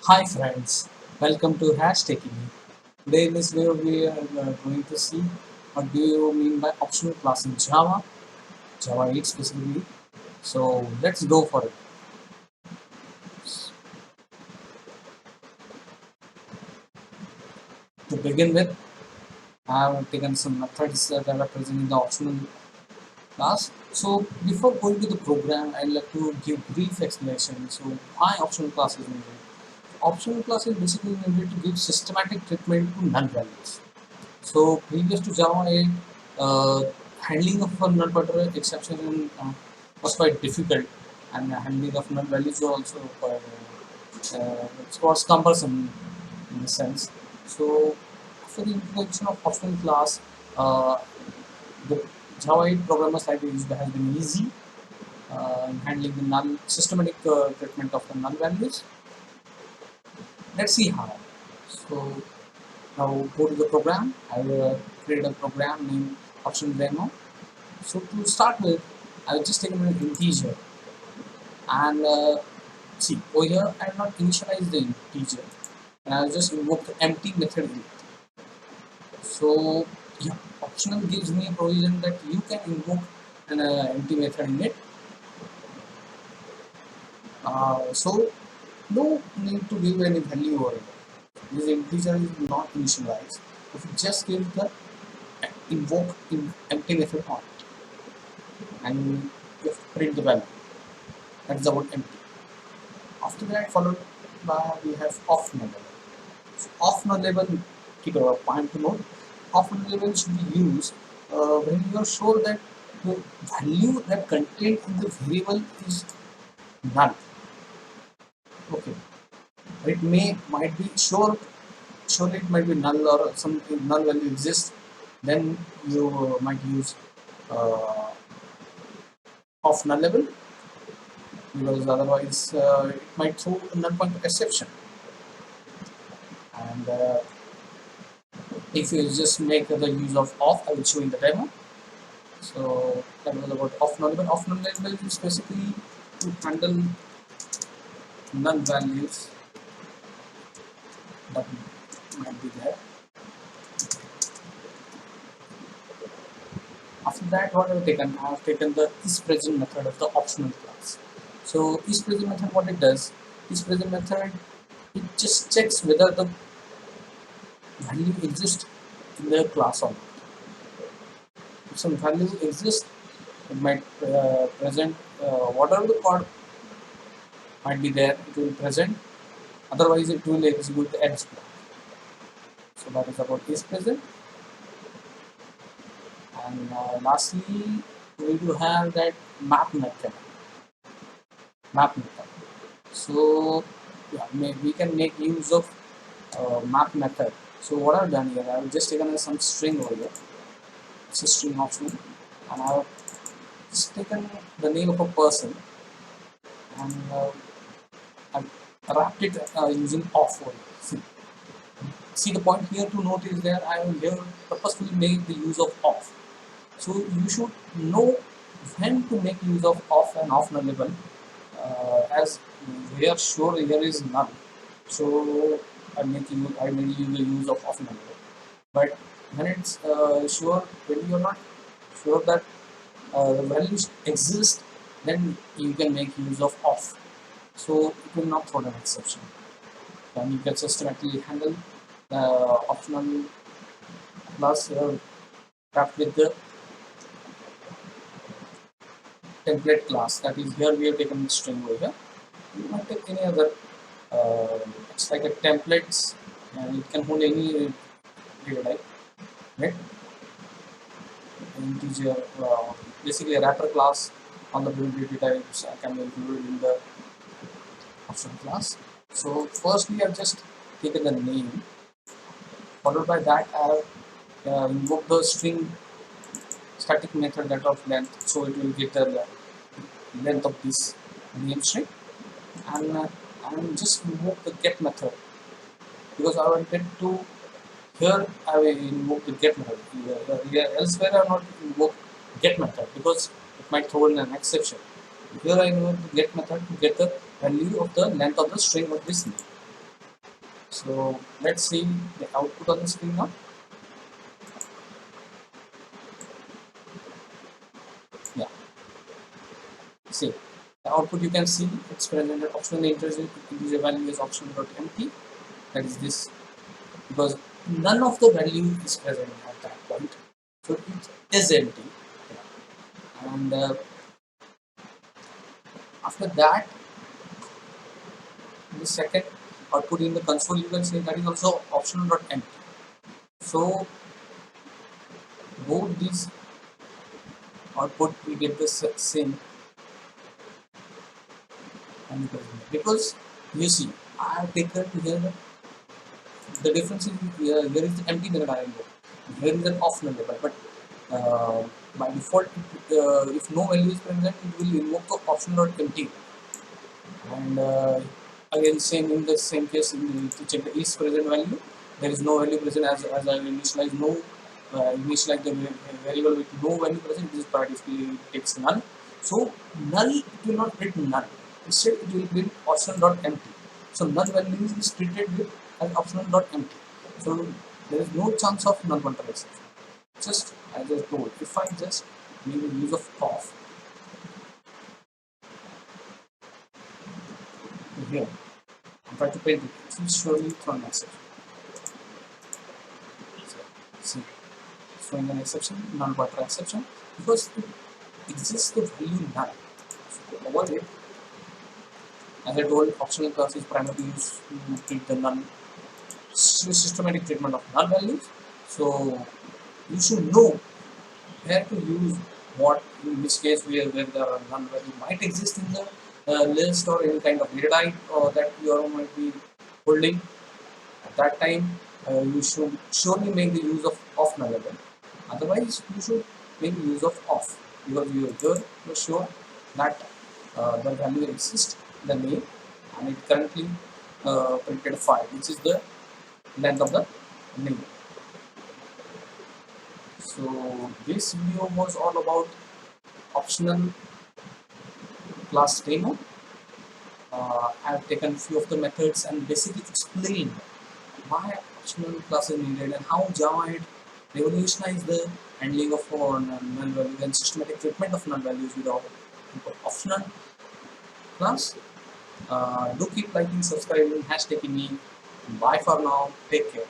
Hi friends, welcome to TechieMit. Today in this video we are going to see what do you mean by optional class in Java, Java 8 specifically. So let's go for it. To begin with, I have taken some methods that are present in the optional class. So before going to the program, I'd like to give brief explanation. So why optional class is needed? Optional class is basically needed to give systematic treatment to null values. So previous to Java 8, handling of a null pointer exception was quite difficult, and handling of null values was also quite it was cumbersome in a sense. So after the introduction of optional class, the Java 8 programmer's library has been easy in handling the null systematic treatment of the null values. Let's see how. So now go to the program. I will create a program named option demo. So to start with, I will just take an integer and see over here I will not initialize the integer and I will just invoke the empty method in it. So yeah, optional gives me a provision that you can invoke an empty method in it. So no need to give any value over it. This integer is not initialized. If you just give the invoke empty method on it and you have to print the value. That is about empty. After that, followed by we have off null label. So off null label, keep a point to note. Off null label should be used when you are sure that the value that contained in the variable is null. Okay, it might be surely it might be null or some null value exists. Then you might use uh, off null label because otherwise it might throw a null pointer exception. And if you just make the use of off, I will show in the demo. So that was about off null label. Off null label is basically to handle null values that might be there. After that, what I have taken? I have taken the isPresent method of the optional class. So isPresent method, what it does? IsPresent method, it just checks whether the value exists in the class or not. If some value exists, it might present whatever the code might be there, it will present, otherwise it will execute the else block. So that is about isPresent. And lastly, we do have that map method. So yeah, we can make use of map method. So what I've done here, I've just taken some string over here. It's a string optional, and I've just taken the name of a person and I've wrapped it using off over here. See the point here to note is that I will here purposefully make the use of off. So you should know when to make use of off and off null label, as we are sure here is none. So I may use the use of off null label. But when it's when you are not sure that the values exist, then you can make use of off. So it will not throw an exception. Then you can systematically handle the optional class wrapped with the template class. That is, here we have taken the string over here. You might take any other. It's like a templates, and it can hold any data type, right? Integer, basically a wrapper class on the build data types can be included in the option class. So first we have just taken the name, followed by that I have invoked the string static method that of length, so it will get the length of this name string, and I will just invoke the get method because I wanted to. Here I will invoke the get method. Elsewhere I will not invoke get method because it might throw in an exception. Here I invoke the get method to get the value of the length of the string of this name. So let's see the output on the screen now. Yeah, see the output you can see it's presented optional integer value is optional.empty. That is this because none of the value is present at that point, so it is empty. And after that, the second output in the console you can say that is also optional.empty. So both these output we get the same and because you see I have taken here the difference is here is the empty method I invoke. Here is an off null label, but by default, if no value is present, it will invoke the optional.empty. And again, same in the same case, to check the is present value, there is no value present as I initialize no initialize the variable with no value present. This particularly takes none. So null it will not print none. Instead, it will print optional.empty. So null value is treated with as optional.empty. So there is no chance of null pointer exception. Just as I told, if I just make the use of off here, I try to print it, it will surely throw an exception. See, throwing an exception, null pointer exception, because it exists the value null. So to avoid it, as I told, optional class is primarily used to treat the null systematic treatment of null values. So you should know where to use what, in which case where the null value might exist in the list or any kind of data type that you might be holding. At that time, you should surely make the use of null label. Otherwise, you should make use of off because you are here to sure that the value exists in the name and it currently printed 5, which is the length of the name. So this video was all about optional class demo. I have taken few of the methods and basically explained why optional class is needed and how Java had revolutionized the handling of null values and systematic treatment of null values with optional class. Do keep liking, subscribing, #TechieMit. Bye for now. Take care.